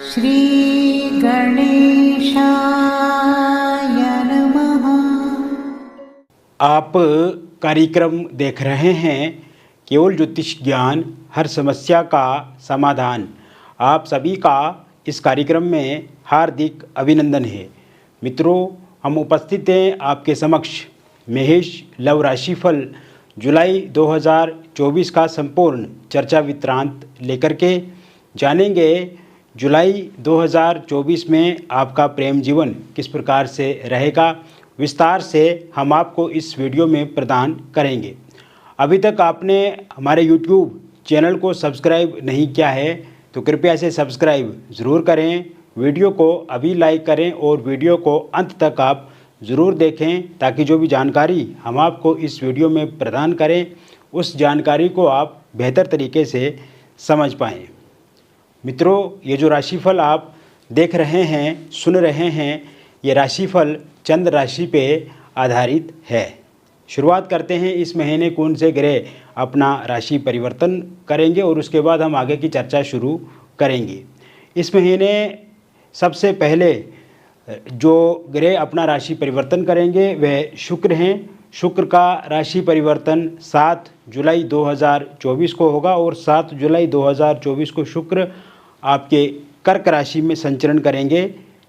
श्री गणेशाय नमः। आप कार्यक्रम देख रहे हैं केवल ज्योतिष ज्ञान, हर समस्या का समाधान। आप सभी का इस कार्यक्रम में हार्दिक अभिनंदन है। मित्रों, हम उपस्थित हैं आपके समक्ष महेश लव राशिफल जुलाई 2024 का संपूर्ण चर्चा विवरांत लेकर के जानेंगे जुलाई 2024 में आपका प्रेम जीवन किस प्रकार से रहेगा, विस्तार से हम आपको इस वीडियो में प्रदान करेंगे। अभी तक आपने हमारे YouTube चैनल को सब्सक्राइब नहीं किया है तो कृपया से सब्सक्राइब ज़रूर करें, वीडियो को अभी लाइक करें और वीडियो को अंत तक आप ज़रूर देखें ताकि जो भी जानकारी हम आपको इस वीडियो में प्रदान करें उस जानकारी को आप बेहतर तरीके से समझ पाएँ। मित्रों, ये जो राशिफल आप देख रहे हैं, सुन रहे हैं, ये राशिफल चंद्र राशि पे आधारित है। शुरुआत करते हैं इस महीने कौन से ग्रह अपना राशि परिवर्तन करेंगे और उसके बाद हम आगे की चर्चा शुरू करेंगे। इस महीने सबसे पहले जो ग्रह अपना राशि परिवर्तन करेंगे वह शुक्र हैं। शुक्र का राशि परिवर्तन 7 जुलाई 2024 को होगा और 7 जुलाई 2024 को शुक्र आपके कर्क राशि में संचरण करेंगे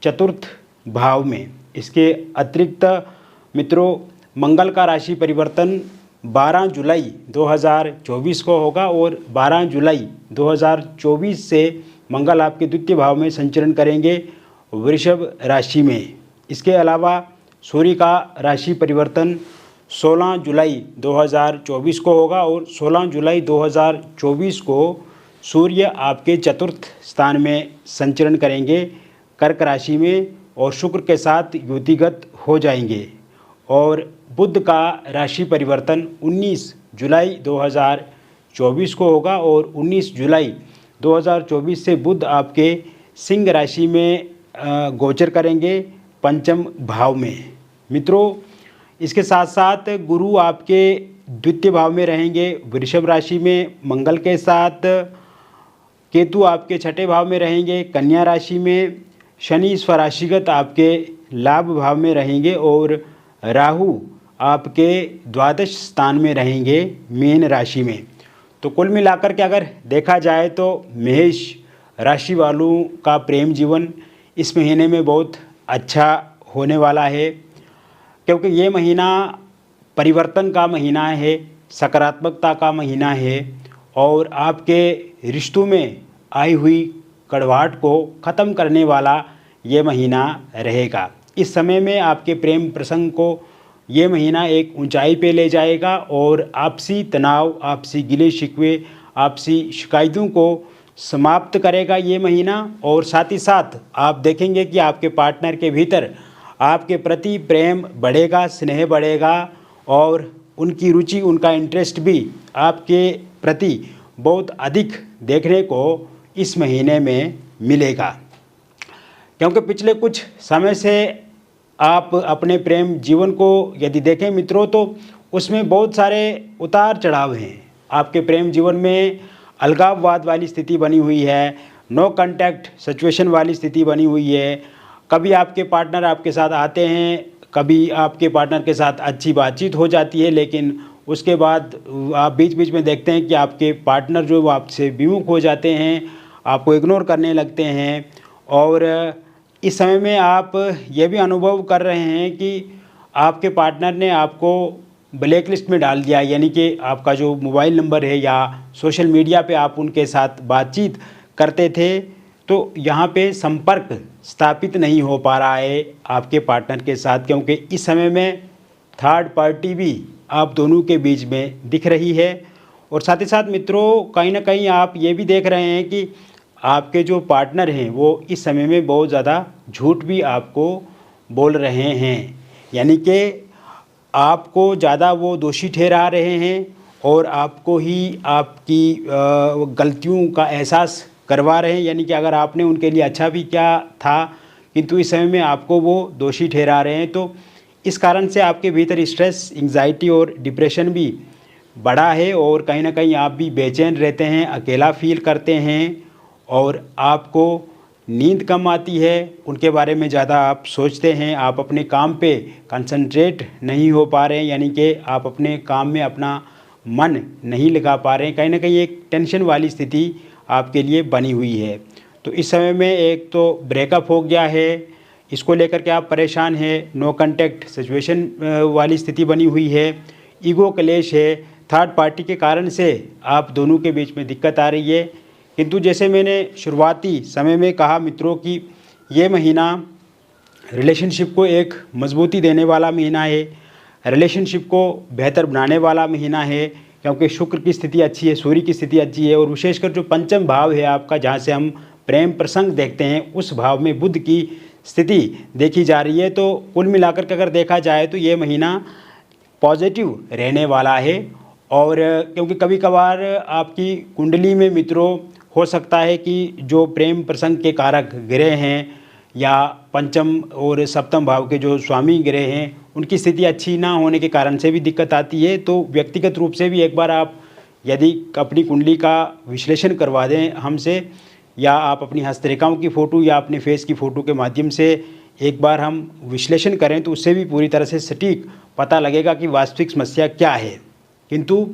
चतुर्थ भाव में। इसके अतिरिक्त मित्रों, मंगल का राशि परिवर्तन 12 जुलाई 2024 को होगा और 12 जुलाई 2024 से मंगल आपके द्वितीय भाव में संचरण करेंगे वृषभ राशि में। इसके अलावा सूर्य का राशि परिवर्तन 16 जुलाई 2024 को होगा और 16 जुलाई 2024 को सूर्य आपके चतुर्थ स्थान में संचरण करेंगे कर्क राशि में और शुक्र के साथ युतिगत हो जाएंगे। और बुध का राशि परिवर्तन 19 जुलाई 2024 को होगा और 19 जुलाई 2024 से बुध आपके सिंह राशि में गोचर करेंगे पंचम भाव में। मित्रों, इसके साथ साथ गुरु आपके द्वितीय भाव में रहेंगे वृषभ राशि में मंगल के साथ। केतु आपके छठे भाव में रहेंगे कन्या राशि में। शनि स्वराशिगत आपके लाभ भाव में रहेंगे और राहु आपके द्वादश स्थान में रहेंगे मीन राशि में। तो कुल मिलाकर के अगर देखा जाए तो मेष राशि वालों का प्रेम जीवन इस महीने में बहुत अच्छा होने वाला है, क्योंकि ये महीना परिवर्तन का महीना है, सकारात्मकता का महीना है और आपके रिश्तों में आई हुई कड़वाहट को ख़त्म करने वाला ये महीना रहेगा। इस समय में आपके प्रेम प्रसंग को ये महीना एक ऊंचाई पे ले जाएगा और आपसी तनाव, आपसी गिले शिकवे, आपसी शिकायतों को समाप्त करेगा ये महीना। और साथ ही साथ आप देखेंगे कि आपके पार्टनर के भीतर आपके प्रति प्रेम बढ़ेगा, स्नेह बढ़ेगा और उनकी रुचि, उनका इंटरेस्ट भी आपके प्रति बहुत अधिक देखने को इस महीने में मिलेगा। क्योंकि पिछले कुछ समय से आप अपने प्रेम जीवन को यदि देखें मित्रों तो उसमें बहुत सारे उतार चढ़ाव हैं। आपके प्रेम जीवन में अलगाववाद वाली स्थिति बनी हुई है, नो कांटेक्ट सिचुएशन वाली स्थिति बनी हुई है। कभी आपके पार्टनर आपके साथ आते हैं, कभी आपके पार्टनर के साथ अच्छी बातचीत हो जाती है, लेकिन उसके बाद आप बीच बीच में देखते हैं कि आपके पार्टनर जो आपसे विमुख हो जाते हैं, आपको इग्नोर करने लगते हैं। और इस समय में आप ये भी अनुभव कर रहे हैं कि आपके पार्टनर ने आपको ब्लैक लिस्ट में डाल दिया, यानी कि आपका जो मोबाइल नंबर है या सोशल मीडिया पे आप उनके साथ बातचीत करते थे तो यहाँ पे संपर्क स्थापित नहीं हो पा रहा है आपके पार्टनर के साथ, क्योंकि इस समय में थर्ड पार्टी भी आप दोनों के बीच में दिख रही है। और साथ ही साथ मित्रों, कहीं ना कहीं आप ये भी देख रहे हैं कि आपके जो पार्टनर हैं वो इस समय में बहुत ज़्यादा झूठ भी आपको बोल रहे हैं, यानी कि आपको ज़्यादा वो दोषी ठहरा रहे हैं और आपको ही आपकी गलतियों का एहसास करवा रहे हैं। यानी कि अगर आपने उनके लिए अच्छा भी किया था किंतु इस समय में आपको वो दोषी ठहरा रहे हैं, तो इस कारण से आपके भीतर स्ट्रेस, एंग्जाइटी और डिप्रेशन भी बढ़ा है और कहीं ना कहीं आप भी बेचैन रहते हैं, अकेला फील करते हैं और आपको नींद कम आती है, उनके बारे में ज़्यादा आप सोचते हैं, आप अपने काम पे कंसंट्रेट नहीं हो पा रहे हैं, यानी कि आप अपने काम में अपना मन नहीं लगा पा रहे हैं, कहीं ना कहीं एक टेंशन वाली स्थिति आपके लिए बनी हुई है। तो इस समय में एक तो ब्रेकअप हो गया है, इसको लेकर के आप परेशान हैं, नो कांटेक्ट सिचुएशन वाली स्थिति बनी हुई है, ईगो क्लेश है, थर्ड पार्टी के कारण से आप दोनों के बीच में दिक्कत आ रही है। किंतु जैसे मैंने शुरुआती समय में कहा मित्रों कि ये महीना रिलेशनशिप को एक मजबूती देने वाला महीना है, रिलेशनशिप को बेहतर बनाने वाला महीना है, क्योंकि शुक्र की स्थिति अच्छी है, सूर्य की स्थिति अच्छी है, और विशेषकर जो पंचम भाव है आपका, जहाँ से हम प्रेम प्रसंग देखते हैं, उस भाव में बुध की स्थिति देखी जा रही है। तो कुल मिलाकर के अगर देखा जाए तो ये महीना पॉजिटिव रहने वाला है। और क्योंकि कभी कभार आपकी कुंडली में मित्रों हो सकता है कि जो प्रेम प्रसंग के कारक ग्रह हैं या पंचम और सप्तम भाव के जो स्वामी ग्रह हैं, उनकी स्थिति अच्छी ना होने के कारण से भी दिक्कत आती है। तो व्यक्तिगत रूप से भी एक बार आप यदि अपनी कुंडली का विश्लेषण करवा दें हमसे, या आप अपनी हस्तरेखाओं की फ़ोटो या अपने फेस की फ़ोटो के माध्यम से एक बार हम विश्लेषण करें, तो उससे भी पूरी तरह से सटीक पता लगेगा कि वास्तविक समस्या क्या है। किंतु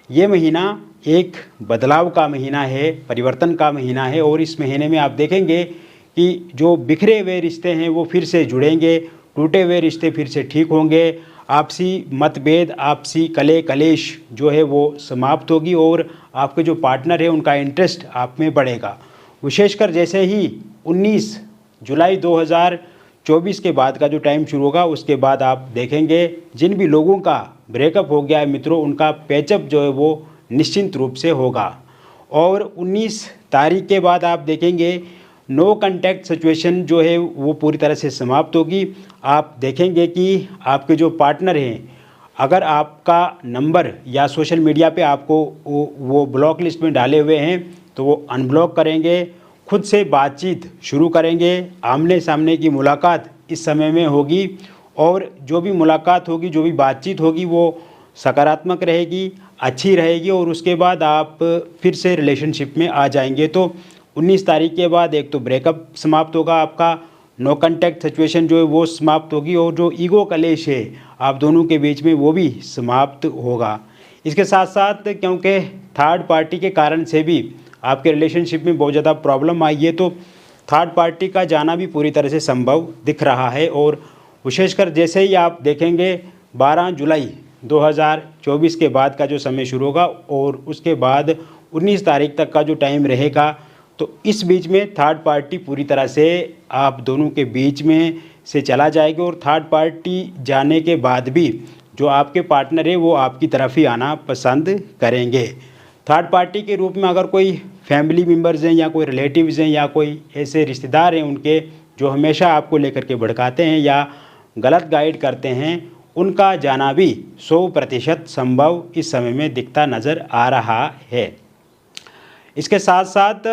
ये महीना एक बदलाव का महीना है, परिवर्तन का महीना है, और इस महीने में आप देखेंगे कि जो बिखरे हुए रिश्ते हैं वो फिर से जुड़ेंगे, टूटे हुए रिश्ते फिर से ठीक होंगे, आपसी मतभेद, आपसी कले कलेश जो है वो समाप्त होगी, और आपके जो पार्टनर है उनका इंटरेस्ट आप में बढ़ेगा। विशेषकर जैसे ही 19 जुलाई 2024 के बाद का जो टाइम शुरू होगा, उसके बाद आप देखेंगे जिन भी लोगों का ब्रेकअप हो गया है मित्रों, उनका पैचअप जो है वो निश्चिंत रूप से होगा। और 19 तारीख के बाद आप देखेंगे नो कांटेक्ट सिचुएशन जो है वो पूरी तरह से समाप्त होगी। आप देखेंगे कि आपके जो पार्टनर हैं, अगर आपका नंबर या सोशल मीडिया पे आपको वो ब्लॉक लिस्ट में डाले हुए हैं, तो वो अनब्लॉक करेंगे, खुद से बातचीत शुरू करेंगे, आमने सामने की मुलाकात इस समय में होगी, और जो भी मुलाकात होगी, जो भी बातचीत होगी, वो सकारात्मक रहेगी, अच्छी रहेगी, और उसके बाद आप फिर से रिलेशनशिप में आ जाएंगे। तो 19 तारीख के बाद एक तो ब्रेकअप समाप्त होगा आपका, नो कांटेक्ट सिचुएशन जो है वो समाप्त होगी, और जो ईगो कलेश है आप दोनों के बीच में वो भी समाप्त होगा। इसके साथ साथ क्योंकि थर्ड पार्टी के कारण से भी आपके रिलेशनशिप में बहुत ज़्यादा प्रॉब्लम आई है, तो थर्ड पार्टी का जाना भी पूरी तरह से संभव दिख रहा है। और विशेषकर जैसे ही आप देखेंगे 12 जुलाई 2024 के बाद का जो समय शुरू होगा, और उसके बाद 19 तारीख तक का जो टाइम रहेगा, तो इस बीच में थर्ड पार्टी पूरी तरह से आप दोनों के बीच में से चला जाएगा, और थर्ड पार्टी जाने के बाद भी जो आपके पार्टनर है वो आपकी तरफ ही आना पसंद करेंगे। थर्ड पार्टी के रूप में अगर कोई फैमिली मेम्बर्स हैं या कोई रिलेटिव्स हैं या कोई ऐसे रिश्तेदार हैं उनके, जो हमेशा आपको लेकर के भड़काते हैं या गलत गाइड करते हैं, उनका जाना भी 100% संभव इस समय में दिखता नज़र आ रहा है। इसके साथ साथ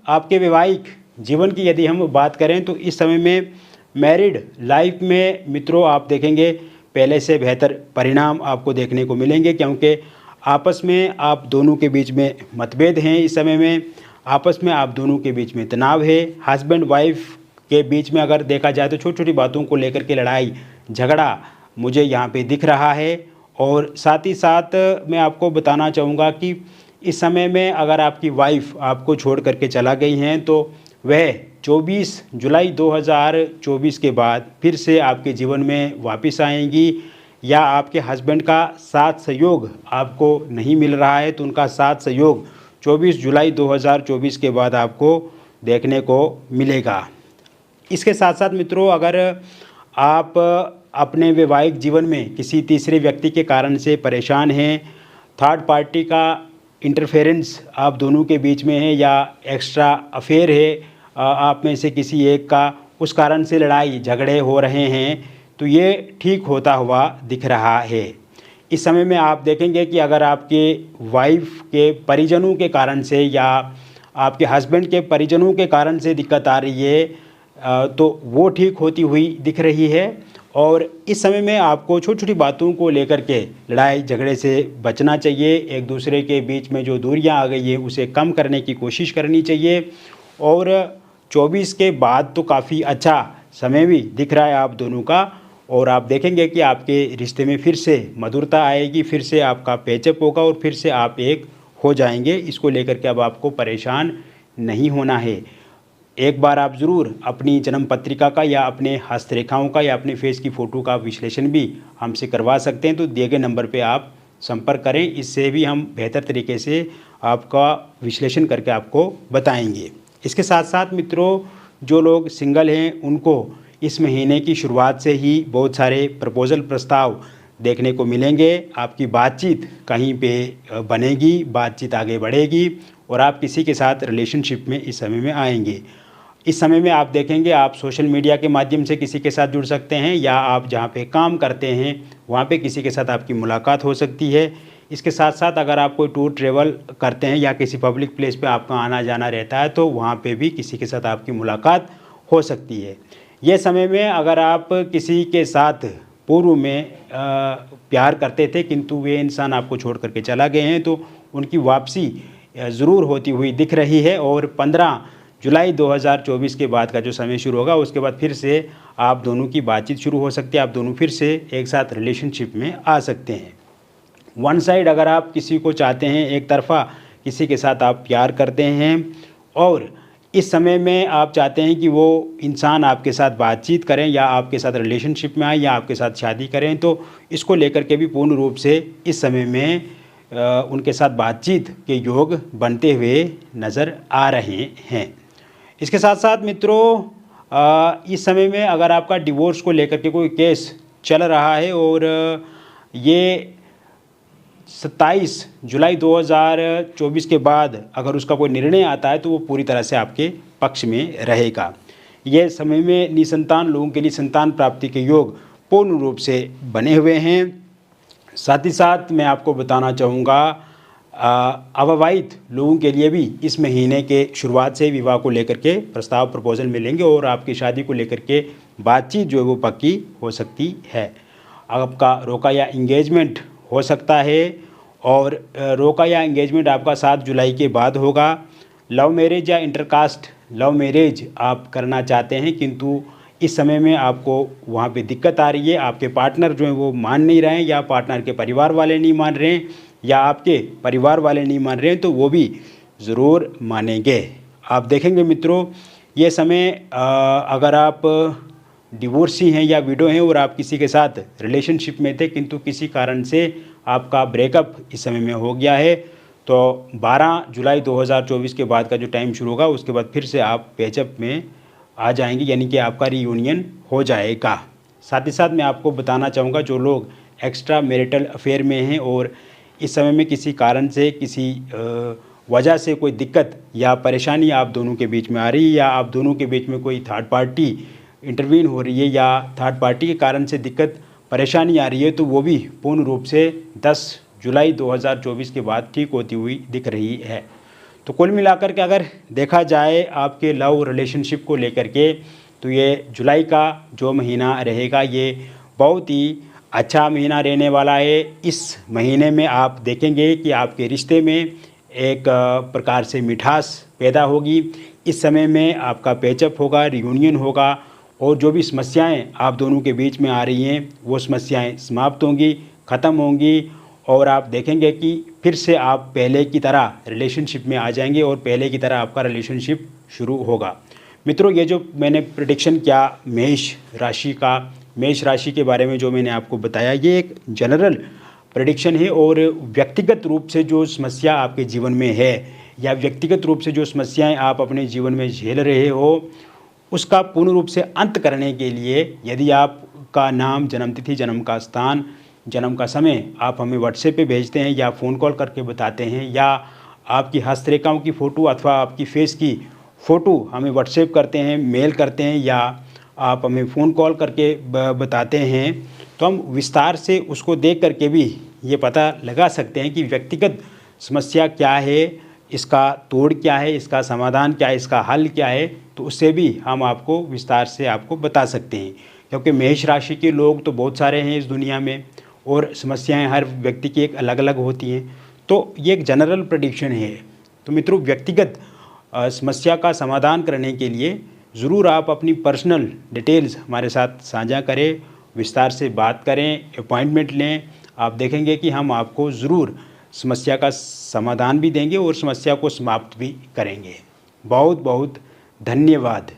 आपके वैवाहिक जीवन की यदि हम बात करें, तो इस समय में मैरिड लाइफ में मित्रों आप देखेंगे पहले से बेहतर परिणाम आपको देखने को मिलेंगे, क्योंकि आपस में आप दोनों के बीच में मतभेद हैं। इस समय में आपस में आप दोनों के बीच में तनाव है। हस्बैंड वाइफ के बीच में अगर देखा जाए तो छोटी छोटी बातों को लेकर के लड़ाई झगड़ा मुझे यहाँ पे दिख रहा है। और साथ ही साथ मैं आपको बताना चाहूँगा कि इस समय में अगर आपकी वाइफ आपको छोड़ करके चला गई हैं, तो वह 24 जुलाई 2024 के बाद फिर से आपके जीवन में वापस आएंगी, या आपके हस्बैंड का साथ सहयोग आपको नहीं मिल रहा है, तो उनका साथ सहयोग 24 जुलाई 2024 के बाद आपको देखने को मिलेगा। इसके साथ साथ मित्रों, अगर आप अपने वैवाहिक जीवन में किसी तीसरे व्यक्ति के कारण से परेशान हैं, थर्ड पार्टी का इंटरफेरेंस आप दोनों के बीच में है, या एक्स्ट्रा अफेयर है आप में से किसी एक का, उस कारण से लड़ाई झगड़े हो रहे हैं, तो ये ठीक होता हुआ दिख रहा है। इस समय में आप देखेंगे कि अगर आपके वाइफ के परिजनों के कारण से या आपके हस्बैंड के परिजनों के कारण से दिक्कत आ रही है, तो वो ठीक होती हुई दिख रही है। और इस समय में आपको छोटी छोटी बातों को लेकर के लड़ाई झगड़े से बचना चाहिए। एक दूसरे के बीच में जो दूरियां आ गई है उसे कम करने की कोशिश करनी चाहिए। और 24 के बाद तो काफ़ी अच्छा समय भी दिख रहा है आप दोनों का, और आप देखेंगे कि आपके रिश्ते में फिर से मधुरता आएगी, फिर से आपका पैचअप होगा और फिर से आप एक हो जाएंगे। इसको लेकर के अब आपको परेशान नहीं होना है। एक बार आप ज़रूर अपनी जन्म पत्रिका का या अपने हस्तरेखाओं का या अपने फेस की फ़ोटो का विश्लेषण भी हमसे करवा सकते हैं, तो दिए गए नंबर पे आप संपर्क करें। इससे भी हम बेहतर तरीके से आपका विश्लेषण करके आपको बताएंगे। इसके साथ साथ मित्रों, जो लोग सिंगल हैं उनको इस महीने की शुरुआत से ही बहुत सारे प्रपोज़ल प्रस्ताव देखने को मिलेंगे। आपकी बातचीत कहीं पे बनेगी, बातचीत आगे बढ़ेगी और आप किसी के साथ रिलेशनशिप में इस समय में आएंगे। इस समय में आप देखेंगे आप सोशल मीडिया के माध्यम से किसी के साथ जुड़ सकते हैं, या आप जहाँ पे काम करते हैं वहाँ पे किसी के साथ आपकी मुलाकात हो सकती है। इसके साथ साथ अगर आप कोई टूर ट्रेवल करते हैं या किसी पब्लिक प्लेस पे आपका आना जाना रहता है, तो वहाँ पे भी किसी के साथ आपकी मुलाकात हो सकती है। ये समय में अगर आप किसी के साथ पूर्व में प्यार करते थे किंतु वे इंसान आपको छोड़ करके चला गए हैं, तो उनकी वापसी ज़रूर होती हुई दिख रही है। और 15 जुलाई 2024 के बाद का जो समय शुरू होगा, उसके बाद फिर से आप दोनों की बातचीत शुरू हो सकती है। आप दोनों फिर से एक साथ रिलेशनशिप में आ सकते हैं। वन साइड अगर आप किसी को चाहते हैं, एक तरफ़ा किसी के साथ आप प्यार करते हैं और इस समय में आप चाहते हैं कि वो इंसान आपके साथ बातचीत करें या आपके साथ रिलेशनशिप में आए या आपके साथ शादी करें, तो इसको लेकर के भी पूर्ण रूप से इस समय में उनके साथ बातचीत के योग बनते हुए नज़र आ रहे हैं। इसके साथ साथ मित्रों, इस समय में अगर आपका डिवोर्स को लेकर के कोई केस चल रहा है और ये 27 जुलाई 2024 के बाद अगर उसका कोई निर्णय आता है तो वो पूरी तरह से आपके पक्ष में रहेगा। ये समय में निसंतान लोगों के लिए संतान प्राप्ति के योग पूर्ण रूप से बने हुए हैं। साथ ही साथ मैं आपको बताना चाहूँगा, अविवाहित लोगों के लिए भी इस महीने के शुरुआत से विवाह को लेकर के प्रस्ताव प्रपोजल मिलेंगे और आपकी शादी को लेकर के बातचीत जो है वो पक्की हो सकती है। आपका रोका या इंगेजमेंट हो सकता है और रोका या एंगेजमेंट आपका 7 जुलाई के बाद होगा। लव मैरिज या इंटरकास्ट लव मैरिज आप करना चाहते हैं किंतु इस समय में आपको वहाँ पे दिक्कत आ रही है, आपके पार्टनर जो हैं वो मान नहीं रहे हैं या पार्टनर के परिवार वाले नहीं मान रहे हैं या आपके परिवार वाले नहीं मान रहे हैं, तो वो भी ज़रूर मानेंगे। आप देखेंगे मित्रों, ये समय अगर आप डिवोर्सी हैं या विडो हैं और आप किसी के साथ रिलेशनशिप में थे किंतु किसी कारण से आपका ब्रेकअप इस समय में हो गया है, तो 12 जुलाई 2024 के बाद का जो टाइम शुरू होगा उसके बाद फिर से आप पैचअप में आ जाएंगे, यानी कि आपका रीयूनियन हो जाएगा। साथ ही साथ मैं आपको बताना चाहूँगा, जो लोग एक्स्ट्रा मैरिटल अफेयर में हैं और इस समय में किसी कारण से किसी वजह से कोई दिक्कत या परेशानी आप दोनों के बीच में आ रही है या आप दोनों के बीच में कोई थर्ड पार्टी इंटरवीन हो रही है या थर्ड पार्टी के कारण से दिक्कत परेशानी आ रही है, तो वो भी पूर्ण रूप से 10 जुलाई 2024 के बाद ठीक होती हुई दिख रही है। तो कुल मिलाकर के अगर देखा जाए आपके लव रिलेशनशिप को लेकर के, तो ये जुलाई का जो महीना रहेगा ये बहुत ही अच्छा महीना रहने वाला है। इस महीने में आप देखेंगे कि आपके रिश्ते में एक प्रकार से मिठास पैदा होगी। इस समय में आपका पैचअप होगा, रियूनियन होगा और जो भी समस्याएं आप दोनों के बीच में आ रही हैं वो समस्याएं समाप्त होंगी, ख़त्म होंगी और आप देखेंगे कि फिर से आप पहले की तरह रिलेशनशिप में आ जाएंगे और पहले की तरह आपका रिलेशनशिप शुरू होगा। मित्रों, ये जो मैंने प्रेडिक्शन किया मेष राशि के बारे में जो मैंने आपको बताया, ये एक जनरल प्रेडिक्शन है और व्यक्तिगत रूप से जो समस्या आपके जीवन में है या व्यक्तिगत रूप से जो समस्याएं आप अपने जीवन में झेल रहे हो, उसका पूर्ण रूप से अंत करने के लिए यदि आपका नाम, जन्मतिथि, जन्म का स्थान, जन्म का समय आप हमें व्हाट्सएप पे भेजते हैं या फ़ोन कॉल करके बताते हैं या आपकी हस्तरेखाओं की फ़ोटो अथवा आपकी फेस की फ़ोटो हमें व्हाट्सएप करते हैं, मेल करते हैं या आप हमें फ़ोन कॉल करके बताते हैं, तो हम विस्तार से उसको देख करके भी ये पता लगा सकते हैं कि व्यक्तिगत समस्या क्या है, इसका तोड़ क्या है, इसका समाधान क्या है, इसका हल क्या है, तो उससे भी हम आपको विस्तार से आपको बता सकते हैं। क्योंकि मेष राशि के लोग तो बहुत सारे हैं इस दुनिया में और समस्याएं हर व्यक्ति की एक अलग अलग होती हैं, तो ये एक जनरल प्रेडिक्शन है। तो मित्रों, व्यक्तिगत समस्या का समाधान करने के लिए ज़रूर आप अपनी पर्सनल डिटेल्स हमारे साथ साझा करें, विस्तार से बात करें, अपॉइंटमेंट लें। आप देखेंगे कि हम आपको ज़रूर समस्या का समाधान भी देंगे और समस्या को समाप्त भी करेंगे। बहुत बहुत धन्यवाद।